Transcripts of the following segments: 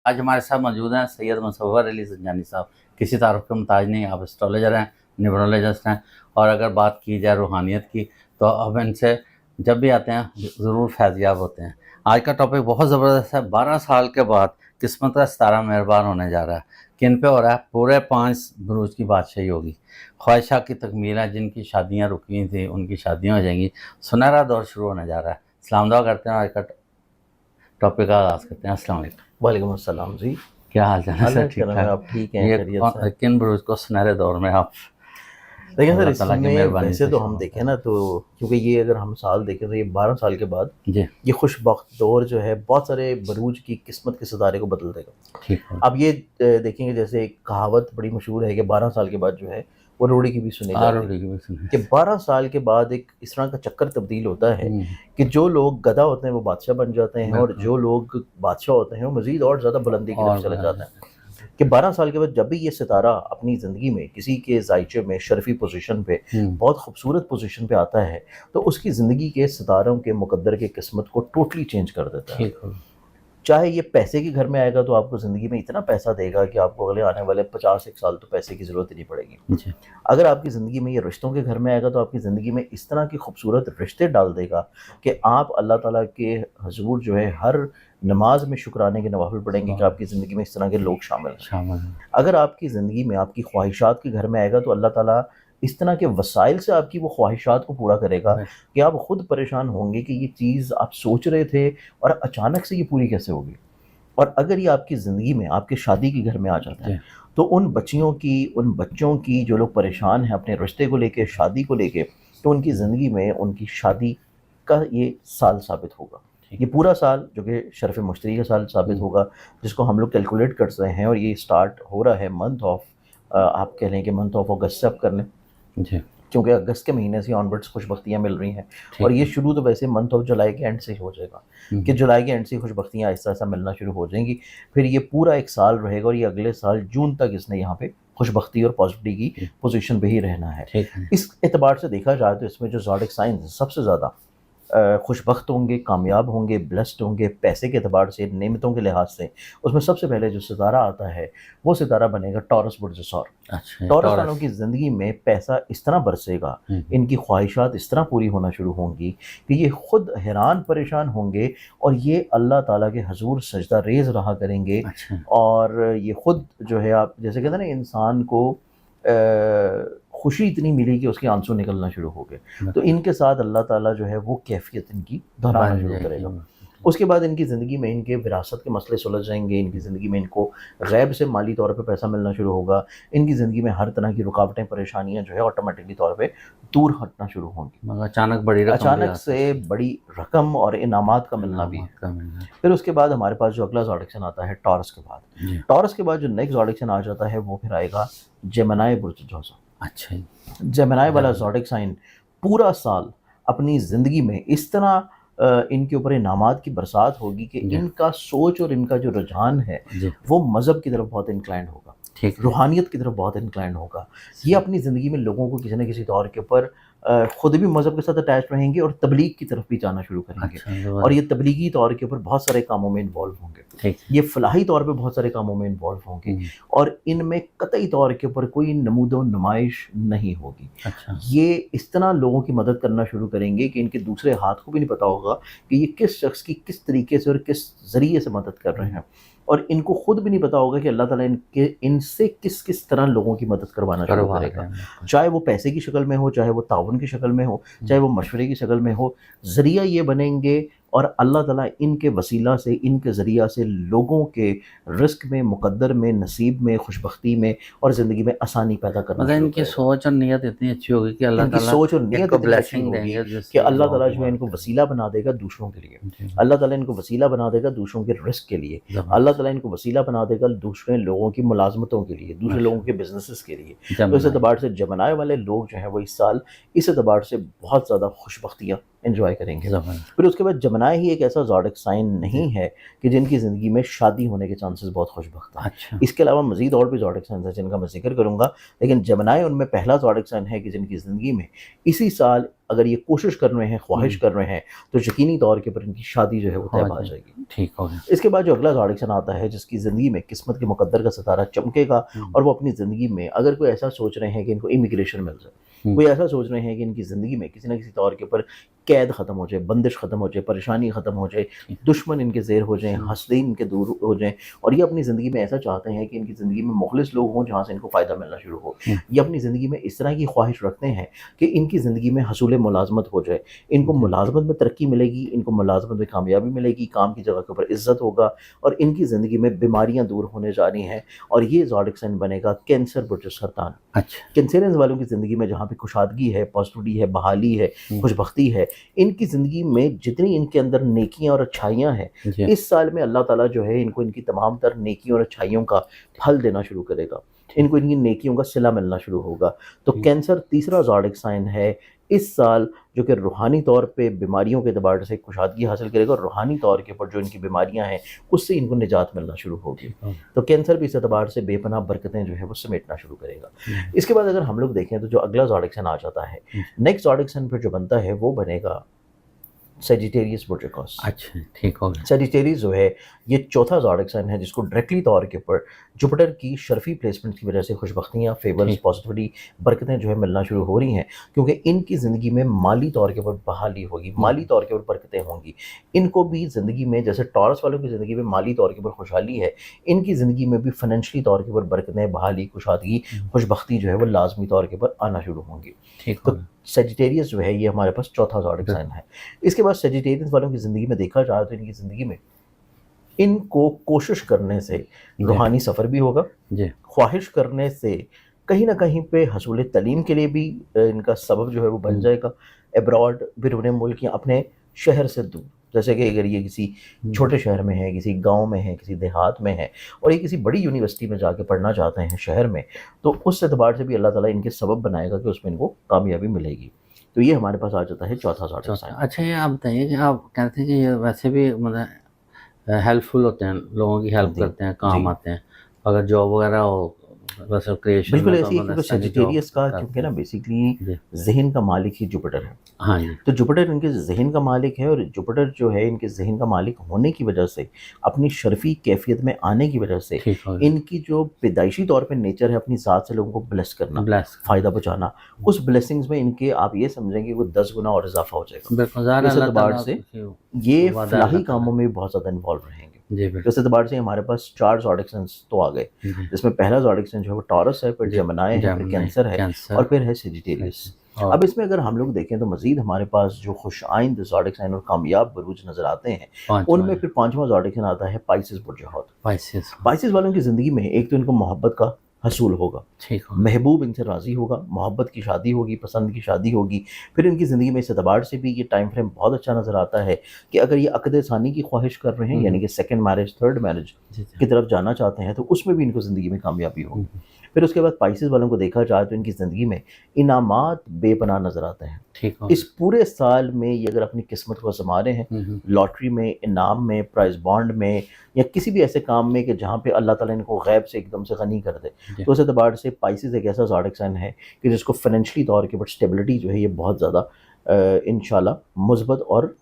آج ہمارے ساتھ موجود ہیں سید مصور علی زنجانی صاحب. کسی تعارف کا محتاج نہیں، آپ اسٹرالوجر ہیں، نیورولوجسٹ ہیں، اور اگر بات کی جائے روحانیت کی تو ہم ان سے جب بھی آتے ہیں ضرور فیض یاب ہوتے ہیں. آج کا ٹاپک بہت زبردست ہے. 12 سال کے بعد قسمت کا ستارہ مہربان ہونے جا رہا ہے. کن پہ ہو رہا ہے؟ پورے 5 بروج کی بادشاہی ہوگی. خواہشہ کی تکمیل ہے. جن کی شادیاں رکی تھیں ان کی شادیاں ہو جائیں گی. سنہرا دور شروع ہونے جا رہا ہے. سلام دعا کرتے ہیں. آج کا ٹاپک کا آغاز کرتے ہیں. السلام علیکم. وعلیکم السلام جی. کیا حال چال ہے سر؟ ٹھیک ٹھاک؟ آپ ٹھیک ہیں؟ یہ کن بروج کو سنہرے دور میں آپ دیکھیں سر، اللہ اس تعالیٰ کی میں مہربانی ویسے سے تو ہم دیکھیں نا تو کیونکہ یہ اگر ہم سال دیکھیں تو یہ 12 سال کے بعد جی یہ خوش بخت دور جو ہے بہت سارے بروج کی قسمت کے ستارے کو بدل دے گا. ٹھیک ہے. اب یہ دیکھیں گے جیسے ایک کہاوت بڑی مشہور ہے کہ 12 سال کے بعد جو ہے وہ روڑی کی بھی سنی جاتی ہے کہ 12 سال کے بعد ایک اس طرح کا چکر تبدیل ہوتا ہے کہ جو لوگ گدھا ہوتے ہیں وہ بادشاہ بن جاتے ہیں، اور جو لوگ بادشاہ ہوتے ہیں وہ مزید اور زیادہ بلندی کی طرف چلے جاتے ہیں. کہ 12 سال کے بعد جب بھی یہ ستارہ اپنی زندگی میں کسی کے ذائچے میں شرفی پوزیشن پہ، بہت خوبصورت پوزیشن پہ آتا ہے تو اس کی زندگی کے ستاروں کے مقدر کے قسمت کو ٹوٹلی چینج کر دیتا ہے. چاہے یہ پیسے کے گھر میں آئے گا تو آپ کو زندگی میں اتنا پیسہ دے گا کہ آپ کو اگلے آنے والے 50 سال تو پیسے کی ضرورت ہی نہیں پڑے گی. اگر آپ کی زندگی میں یہ رشتوں کے گھر میں آئے گا تو آپ کی زندگی میں اس طرح کی خوبصورت رشتے ڈال دے گا کہ آپ اللہ تعالیٰ کے حضور جو ہے ہر نماز میں شکرانے کے نوافل پڑھیں گے کہ آپ کی زندگی میں اس طرح کے لوگ شامل ہیں. اگر آپ کی زندگی میں آپ کی خواہشات کے گھر میں آئے گا تو اللہ تعالیٰ اس طرح کے وسائل سے آپ کی وہ خواہشات کو پورا کرے گا کہ آپ خود پریشان ہوں گے کہ یہ چیز آپ سوچ رہے تھے اور اچانک سے یہ پوری کیسے ہوگی. اور اگر یہ آپ کی زندگی میں آپ کے شادی کے گھر میں آ جاتا ہے تو ان بچوں کی جو لوگ پریشان ہیں اپنے رشتے کو لے کے، شادی کو لے کے، تو ان کی زندگی میں ان کی شادی کا یہ سال ثابت ہوگا. یہ پورا سال جو کہ شرف مشتری کا سال ثابت ہوگا، جس کو ہم لوگ کیلکولیٹ کر رہے ہیں، اور یہ سٹارٹ ہو رہا ہے منتھ آف آپ کہہ لیں کہ منتھ آف اگست سے آپ کر لیں کیونکہ اگست کے مہینے سے آن ورڈس خوش بختیاں مل رہی ہیں. اور یہ شروع تو ویسے منتھ آف جولائی کے اینڈ سے ہو جائے گا کہ جولائی کے اینڈ سے خوش بختیاں آہستہ آہستہ ملنا شروع ہو جائیں گی. پھر یہ پورا ایک سال رہے گا اور یہ اگلے سال جون تک اس نے یہاں پہ خوش بختی اور پازیٹیوٹی کی پوزیشن پہ ہی رہنا ہے. اس اعتبار سے دیکھا جائے تو اس میں جو زوڈک سائنز سب سے زیادہ خوش بخت ہوں گے، کامیاب ہوں گے، بلیسڈ ہوں گے پیسے کے اعتبار سے، نعمتوں کے لحاظ سے، اس میں سب سے پہلے جو ستارہ آتا ہے وہ ستارہ بنے گا ٹورس برج ثور. ٹورس والوں کی زندگی میں پیسہ اس طرح برسے گا، ان کی خواہشات اس طرح پوری ہونا شروع ہوں گی کہ یہ خود حیران پریشان ہوں گے اور یہ اللہ تعالیٰ کے حضور سجدہ ریز رہا کریں گے. اور یہ خود جو ہے آپ جیسے کہتے ہیں نا انسان کو خوشی اتنی ملی کہ اس کے آنسو نکلنا شروع ہو گئے، تو ان کے ساتھ اللہ تعالیٰ جو ہے وہ کیفیت ان کی دہرانا شروع کرے گا. اس کے بعد ان کی زندگی میں ان کے وراثت کے مسئلے سلجھ جائیں گے. ان کی زندگی میں ان کو غیب سے مالی طور پہ پیسہ ملنا شروع ہوگا. ان کی زندگی میں ہر طرح کی رکاوٹیں، پریشانیاں جو ہے آٹومیٹکلی طور پہ دور ہٹنا شروع ہوں گی. اچانک سے بڑی رقم اور انعامات کا ملنا بھی ہے. پھر اس کے بعد ہمارے پاس جو اگلا زوڈکشن آتا ہے ٹورس کے بعد. ٹورس کے بعد جو نیکسٹ زوڈکشن آ جاتا ہے وہ پھر آئے گا جیمنائی برج جوزا. جیمنائی والا زوڈک سائن پورا سال اپنی زندگی میں اس طرح ان کے اوپر انعامات کی برسات ہوگی کہ ان کا سوچ اور ان کا جو رجحان ہے وہ مذہب کی طرف بہت انکلائنڈ ہوگا، روحانیت کی طرف بہت انکلائنڈ ہوگا. یہ اپنی زندگی میں لوگوں کو کسی نہ کسی طور کے اوپر خود بھی مذہب کے ساتھ اٹیچ رہیں گے اور تبلیغ کی طرف بھی جانا شروع کریں گے. اور یہ تبلیغی طور کے اوپر بہت سارے کاموں میں انوالو ہوں گے، یہ فلاحی طور پہ بہت سارے کاموں میں انوالو ہوں گے، اور ان میں قطعی طور کے اوپر کوئی نمود و نمائش نہیں ہوگی. یہ اس طرح لوگوں کی مدد کرنا شروع کریں گے کہ ان کے دوسرے ہاتھ کو بھی نہیں پتا ہوگا کہ یہ کس شخص کی کس طریقے سے اور کس ذریعے سے مدد کر رہے ہیں، اور ان کو خود بھی نہیں پتا ہوگا کہ اللہ تعالیٰ ان سے کس طرح لوگوں کی مدد کروانا شروع کرے گا. چاہے وہ پیسے کی شکل میں ہو، چاہے وہ تعاون کی شکل میں ہو، چاہے وہ مشورے کی شکل میں ہو، ذریعہ یہ بنیں گے اور اللہ تعالیٰ ان کے وسیلہ سے، ان کے ذریعہ سے لوگوں کے رزق میں، مقدر میں، نصیب میں، خوش بختی میں اور زندگی میں آسانی پیدا کرنا. ان کی سوچ اور نیت اتنی اچھی ہوگی کہ اللہ تعالیٰ سوچ اور نیت اتنی اچھی ہوگی کہ اللہ تعالیٰ جو ہے ان کو وسیلہ بنا دے گا دوسروں کے لیے. اللہ تعالیٰ ان کو وسیلہ بنا دے گا دوسروں کے رزق کے لیے. اللہ تعالیٰ ان کو وسیلہ بنا دے گا دوسرے لوگوں کی ملازمتوں کے لیے، دوسرے لوگوں کے بزنسز کے لیے. تو اس اعتبار سے جیمنائی والے لوگ جو ہیں وہ اس سال اس اعتبار سے بہت زیادہ خوش بختیاں انجوائے کریں گے. پھر اس کے بعد جیمنائی ہی ایک ایسا زوڈک سائن نہیں ہے کہ جن کی زندگی میں شادی ہونے کے چانسز بہت خوش بخت ہیں. اس کے علاوہ مزید اور بھی زوڈک سائنز ہیں جن کا میں ذکر کروں گا، لیکن جیمنائی ان میں پہلا زوڈک سائن ہے کہ جن کی زندگی میں اسی سال اگر یہ کوشش کر رہے ہیں، خواہش کر رہے ہیں، تو یقینی طور کے پر ان کی شادی جو ہے وہ طے پا جائے گی. ٹھیک ہو گیا. اس کے بعد جو اگلا زوڈکسن آتا ہے جس کی زندگی میں قسمت کے مقدر کا ستارہ چمکے گا، اور وہ اپنی زندگی میں اگر کوئی ایسا سوچ رہے ہیں کہ ان کو امیگریشن مل جائے، کوئی ایسا سوچ رہے ہیں کہ ان کی زندگی میں کسی نہ کسی طور کے اوپر قید ختم ہو جائے، بندش ختم ہو جائے، پریشانی ختم ہو جائے، دشمن ان کے زیر ہو جائیں، حسدین ان کے دور ہو جائیں، اور یہ اپنی زندگی میں ایسا چاہتے ہیں کہ ان کی زندگی میں مخلص لوگ ہوں جہاں سے ان کو فائدہ ملنا شروع ہو. یہ اپنی زندگی میں اس طرح کی خواہش رکھتے ہیں کہ ان کی زندگی میں حصول ملازمت ہو جائے، ان کو ملازمت میں ترقی ملے گی، ان کو ملازمت میں کامیابی ملے گی، کام کی جگہ کے اوپر عزت ہوگا، اور ان کی زندگی میں بیماریاں دور ہونے جا رہی ہیں. اور یہ زوڈک سائن بنے گا کینسر برج سرطان. اچھا. کینسرینز والوں کی زندگی میں جہاں پہ کشادگی ہے، پازیٹیوٹی ہے، بحالی ہے، خوش بختی ہے، ان کی زندگی میں جتنی ان کے اندر نیکیاں اور اچھائیاں ہیں، اس سال میں اللہ تعالیٰ جو ہے ان کو ان کی تمام تر نیکیوں اور اچھائیوں کا پھل دینا شروع کرے گا، ان کو ان کی نیکیوں کا صلہ ملنا شروع ہوگا. تو کینسر تیسرا زوڈک سائن ہے اس سال جو کہ روحانی طور پہ بیماریوں کے اعتبار سے کشادگی حاصل کرے گا، اور روحانی طور کے اوپر جو ان کی بیماریاں ہیں اس سے ان کو نجات ملنا شروع ہوگی. تو کینسر بھی اس اعتبار سے بے پناہ برکتیں جو ہے وہ سمیٹنا شروع کرے گا. اس کے بعد اگر ہم لوگ دیکھیں تو جو اگلا زوڈک سائن آ جاتا ہے، نیکسٹ زوڈک سائن پھر جو بنتا ہے وہ بنے گا سیجیٹیریس بوٹریکوس. اچھا. ٹھیک ہو گیا. سیجیٹیریس جو ہے یہ چوتھا زوڈک سائن ہے جس کو ڈائریکٹلی طور کے اوپر جوپٹر کی شرفی پلیسمنٹ کی وجہ سے خوش بختیاں، فیورز، پازیٹیوٹی، برکتیں جو ہے ملنا شروع ہو رہی ہیں، کیونکہ ان کی زندگی میں مالی طور کے اوپر بحالی ہوگی، مالی طور کے اوپر برکتیں ہوں گی. ان کو بھی زندگی میں جیسے ٹورس والوں کی زندگی میں مالی طور کے اوپر خوشحالی ہے، ان کی زندگی میں بھی فائنینشلی طور کے اوپر برکتیں، بحالی، کشادگی، خوش بختی جو ہے وہ لازمی طور کے اوپر آنا شروع ہوں گی. تو سیجیٹیریس جو ہے یہ ہمارے پاس چوتھا زوڈک سائن ہے. اس کے بعد سیجیٹیریس والوں کی زندگی میں دیکھا جائے تو ان کی زندگی میں ان کو کوشش کرنے سے روحانی سفر بھی ہوگا، خواہش کرنے سے کہیں نہ کہیں پہ حصول تعلیم کے لیے بھی ان کا سبب جو ہے وہ بن جائے گا، ابراڈ، بیرون ملک یا اپنے شہر سے دور. جیسے کہ اگر یہ کسی چھوٹے شہر میں ہے، کسی گاؤں میں ہے، کسی دیہات میں ہے، اور یہ کسی بڑی یونیورسٹی میں جا کے پڑھنا چاہتے ہیں شہر میں، تو اس اعتبار سے بھی اللہ تعالیٰ ان کے سبب بنائے گا کہ اس میں ان کو کامیابی ملے گی. تو یہ ہمارے پاس آ جاتا ہے چوتھا زوڈک سائن. اچھا. یہ آپ بتائیے کہ آپ کہتے ہیں کہ یہ ویسے بھی مطلب ہیلپ فل ہوتے ہیں، لوگوں کی ہیلپ کرتے ہیں، کام آتے ہیں، اگر جاب وغیرہ ہو ویسے کریشن. بالکل ایسی ہے، کیونکہ سیجیٹیریس کا کیونکہ نا بیسیکلی ذہن کا مالک ہی جوپٹر ہے. ہاں جی. تو جوپٹر ان کے ذہن کا مالک ہے، اور جوپٹر جو ہے ان کے ذہن کا مالک ہونے کی وجہ سے، اپنی شرفی کیفیت میں آنے کی وجہ سے، ان کی جو پیدائشی طور پہ نیچر ہے اپنی ذات سے لوگوں کو بلیس کرنا، فائدہ پہنچانا، اس بلیسنگز میں ان کے آپ یہ سمجھیں کہ وہ 10 گنا اور اضافہ ہو جائے گا. اس اعتبار سے یہ فلاحی کاموں میں بہت زیادہ انوالو رہیں گے. اس اعتبار سے ہمارے پاس 4 زوڈک سائنز تو آ گئے، جس میں پہلا زوڈک سائن جو ہے وہ ٹورس ہے، پھر جیمنائی ہے، پھر کینسر ہے، اور پھر ہے سیجیٹیریس. اب اس میں اگر ہم لوگ دیکھیں تو مزید ہمارے پاس جو خوش آئند زوڈک سائن اور کامیاب بروج نظر آتے ہیں، ان میں پھر 5واں زوڈک سائن آتا ہے پائسس برج حوت. پائسس والوں کی زندگی میں ایک تو ان کو محبت کا حصول ہوگا، محبوب ان سے راضی ہوگا، محبت کی شادی ہوگی، پسند کی شادی ہوگی. پھر ان کی زندگی میں اس اعتبار سے بھی یہ ٹائم فریم بہت اچھا نظر آتا ہے کہ اگر یہ عقد ثانی کی خواہش کر رہے ہیں، یعنی کہ سیکنڈ میرج، تھرڈ میرج کی طرف جانا چاہتے ہیں، تو اس میں بھی ان کو زندگی میں کامیابی ہوگی. پھر اس کے بعد پائسس والوں کو دیکھا جائے تو ان کی زندگی میں انعامات بے پناہ نظر آتے ہیں. اس پورے سال میں یہ اگر اپنی قسمت کو آزما رہے ہیں، لاٹری میں، انعام میں، پرائز بانڈ میں، یا کسی بھی ایسے کام میں کہ جہاں پہ اللہ تعالیٰ ان کو غیب سے ایک دم سے غنی کر دے، تو اس اعتبار سے پائسس ایک ایسا زوڈک سائن ہے کہ جس کو فائنینشلی طور کے اوپر اسٹیبلٹی جو ہے یہ بہت زیادہ انشاءاللہ مثبت اور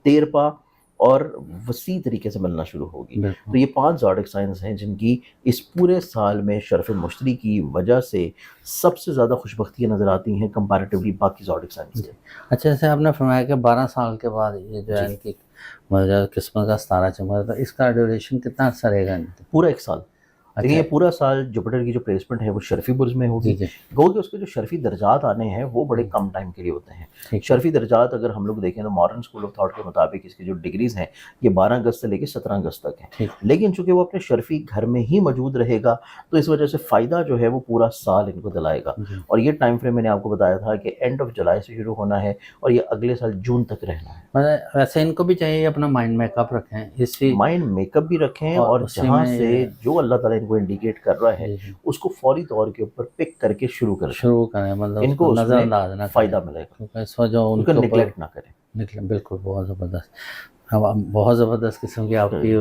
دیرپا اور وسیع طریقے سے ملنا شروع ہوگی. تو یہ 5 زوڈک سائنز ہیں جن کی اس پورے سال میں شرف مشتری کی وجہ سے سب سے زیادہ خوش بختیاں نظر آتی ہیں کمپیریٹیولی باقی زوڈک سائنز سے. اچھا، جیسے آپ نے فرمایا کہ 12 سال کے بعد یہ جو ہے ان کی قسمت کا ستارہ چمکا تھا، اس کا ڈیوریشن کتنا عرصہ رہے گا؟ پورا 1 سال. لیکن یہ پورا سال جوپٹر کی جو پلیسمنٹ ہے وہ شرفی برج میں ہوگی. گو کہ اس کے جو شرفی درجات آنے ہیں وہ بڑے کم ٹائم کے لیے ہوتے ہیں. شرفی درجات اگر ہم لوگ دیکھیں تو ماڈرن اسکول آف تھاٹ کے مطابق اس کی جو ڈگریز ہیں یہ 12 اگست سے لے کے 17 اگست تک ہیں. لیکن چونکہ وہ اپنے شرفی گھر میں ہی موجود رہے گا تو اس وجہ سے فائدہ جو ہے وہ پورا سال ان کو دلائے گا. اور یہ ٹائم فریم میں نے آپ کو بتایا تھا کہ اینڈ آف جولائی سے شروع ہونا ہے اور یہ اگلے سال جون تک رہنا ہے. ویسے ان کو بھی چاہیے اپنا مائنڈ میک اپ رکھیں، مائنڈ میک اپ بھی رکھیں، اور جہاں سے جو اللہ تعالیٰ ان کو انڈیکیٹ کر رہا ہے اس کو فوری طور کے اوپر پک کر کے شروع کریں، مطلب ان کو نظر انداز نہ فائدہ ملے گا، اس وجہ ان کو نیگلیکٹ نہ کریں. بالکل بہت زبردست، بہت زبردست قسم کی آپ کی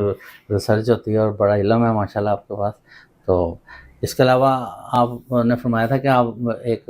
ریسرچ ہوتی ہے اور بڑا علم ہے ماشاءاللہ آپ کے پاس. تو اس کے علاوہ آپ نے فرمایا تھا کہ آپ ایک